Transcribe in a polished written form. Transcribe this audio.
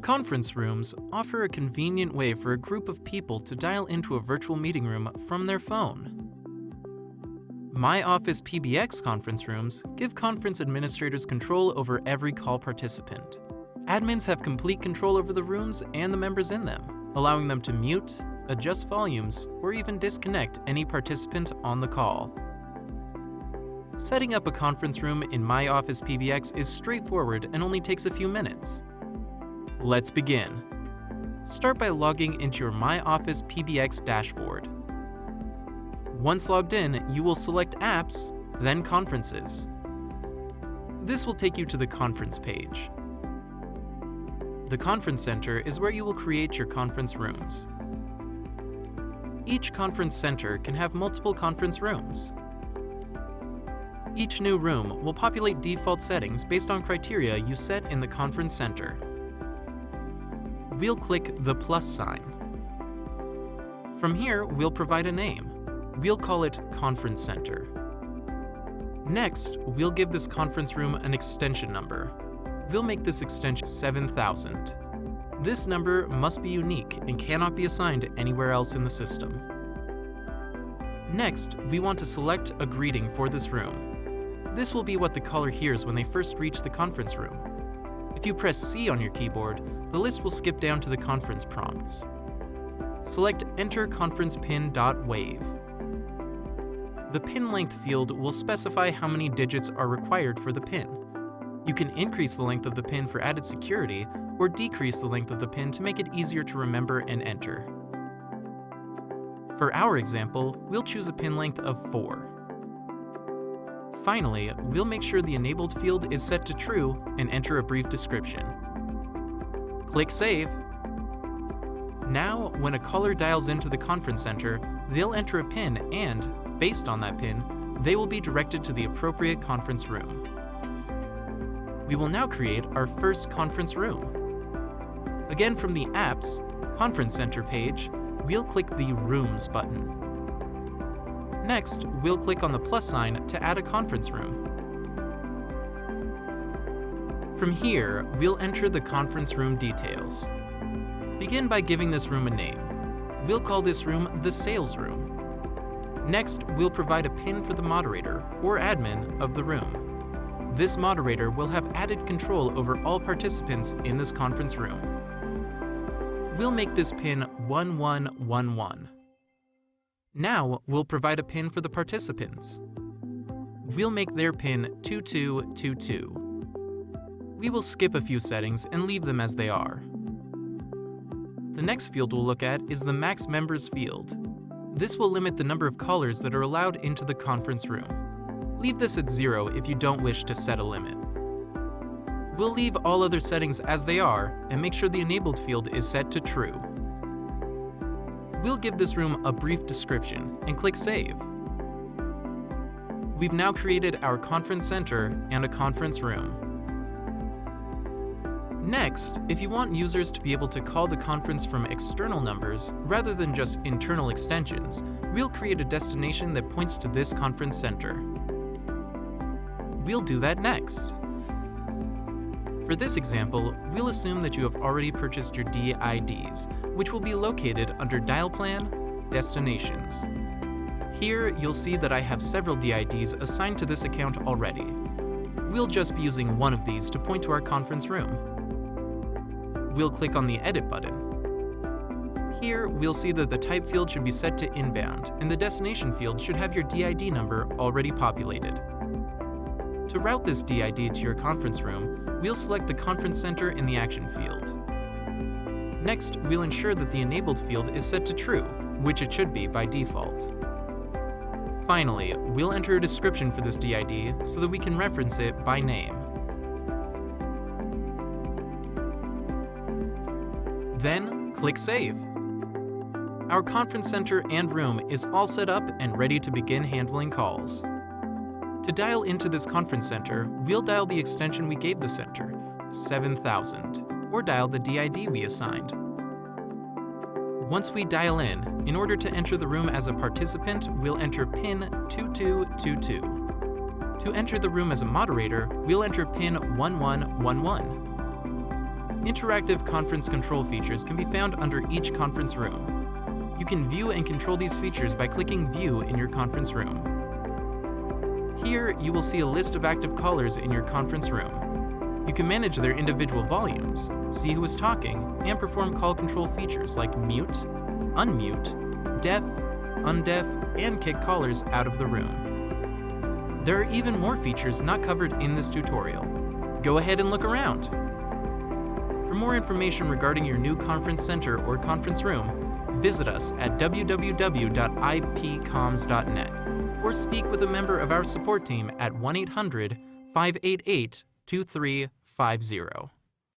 Conference rooms offer a convenient way for a group of people to dial into a virtual meeting room from their phone. MyOffice PBX conference rooms give conference administrators control over every call participant. Admins have complete control over the rooms and the members in them, allowing them to mute, adjust volumes, or even disconnect any participant on the call. Setting up a conference room in MyOffice PBX is straightforward and only takes a few minutes. Let's begin. Start by logging into your MyOffice PBX dashboard. Once logged in, you will select Apps, then Conferences. This will take you to the Conference page. The Conference Center is where you will create your conference rooms. Each conference center can have multiple conference rooms. Each new room will populate default settings based on criteria you set in the conference center. We'll click the plus sign. From here, we'll provide a name. We'll call it Conference Center. Next, we'll give this conference room an extension number. We'll make this extension 7000. This number must be unique and cannot be assigned anywhere else in the system. Next, we want to select a greeting for this room. This will be what the caller hears when they first reach the conference room. If you press C on your keyboard, the list will skip down to the conference prompts. Select Enter Conference Pin.wave. The pin length field will specify how many digits are required for the pin. You can increase the length of the pin for added security, or decrease the length of the pin to make it easier to remember and enter. For our example, we'll choose a pin length of 4. Finally, we'll make sure the enabled field is set to true and enter a brief description. Click Save. Now, when a caller dials into the conference center, they'll enter a PIN and, based on that PIN, they will be directed to the appropriate conference room. We will now create our first conference room. Again, from the Apps, Conference Center page, we'll click the Rooms button. Next, we'll click on the plus sign to add a conference room. From here, we'll enter the conference room details. Begin by giving this room a name. We'll call this room the Sales Room. Next, we'll provide a PIN for the moderator, or admin, of the room. This moderator will have added control over all participants in this conference room. We'll make this PIN 1111. Now, we'll provide a PIN for the participants. We'll make their PIN 2222. We will skip a few settings and leave them as they are. The next field we'll look at is the Max Members field. This will limit the number of callers that are allowed into the conference room. Leave this at 0 if you don't wish to set a limit. We'll leave all other settings as they are and make sure the enabled field is set to true. We'll give this room a brief description and click Save. We've now created our conference center and a conference room. Next, if you want users to be able to call the conference from external numbers rather than just internal extensions, we'll create a destination that points to this conference center. We'll do that next. For this example, we'll assume that you have already purchased your DIDs, which will be located under Dial Plan, Destinations. Here, you'll see that I have several DIDs assigned to this account already. We'll just be using one of these to point to our conference room. We'll click on the Edit button. Here, we'll see that the type field should be set to inbound, and the destination field should have your DID number already populated. To route this DID to your conference room, we'll select the conference center in the action field. Next, we'll ensure that the enabled field is set to true, which it should be by default. Finally, we'll enter a description for this DID so that we can reference it by name. Then, click Save. Our conference center and room is all set up and ready to begin handling calls. To dial into this conference center, we'll dial the extension we gave the center, 7000, or dial the DID we assigned. Once we dial in order to enter the room as a participant, we'll enter PIN 2222. To enter the room as a moderator, we'll enter PIN 1111. Interactive conference control features can be found under each conference room. You can view and control these features by clicking View in your conference room. Here, you will see a list of active callers in your conference room. You can manage their individual volumes, see who is talking, and perform call control features like mute, unmute, deaf, undeaf, and kick callers out of the room. There are even more features not covered in this tutorial. Go ahead and look around. For more information regarding your new conference center or conference room, visit us at www.ipcoms.net or speak with a member of our support team at 1-800-588-2350.